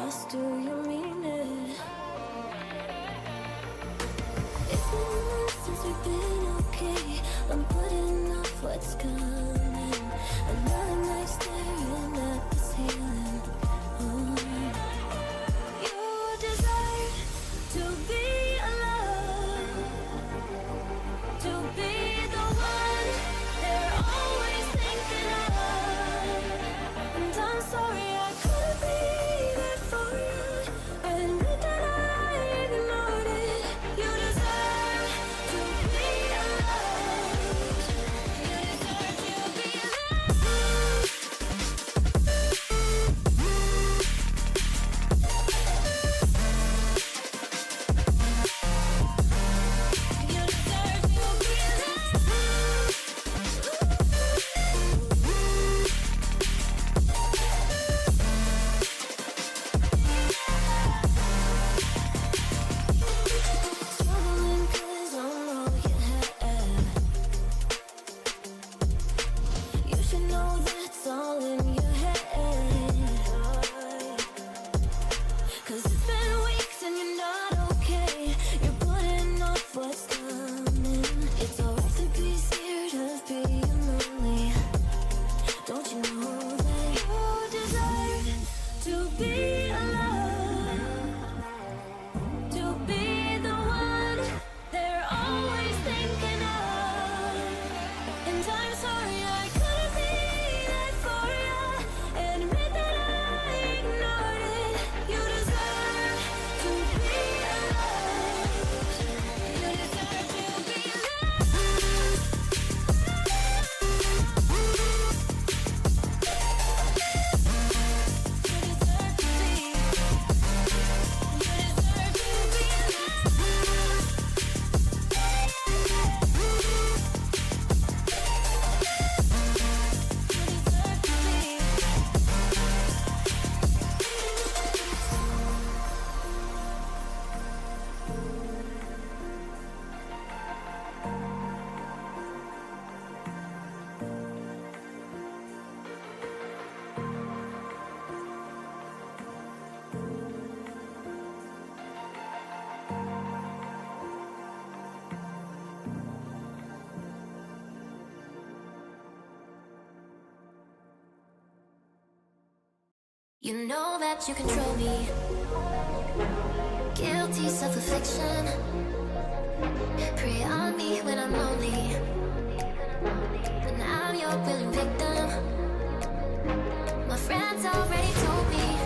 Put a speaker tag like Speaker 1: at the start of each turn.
Speaker 1: trust, do you mean it? It's been months since we've been okay. I'm putting off what's coming. Another night staring at the ceiling. You deserve to be alone, to be the one they're always thinking of. And I'm sorry I couldn't be there for you. Admit that I ignored it. You deserve to be alone. You deserve to be alone. You deserve to be alone. Struggling 'cause I'm all you have. You should know that's all in your head. 'Cause it's been weeks and you're not okay. You're putting off what's coming. It's alright to be scared of being lonely. Don't you know that you deserve to be alone, to be the one they're always thinking of? And I'm sorry I couldn't be there for you. Admit that I ignored it. You deserve to be alone. You deserve to be alone. You deserve to be. You deserve to be alone. You know that you control me. Guilty self-affliction. Prey on me when I'm lonely. But now I'm your willing victim. My friends already told me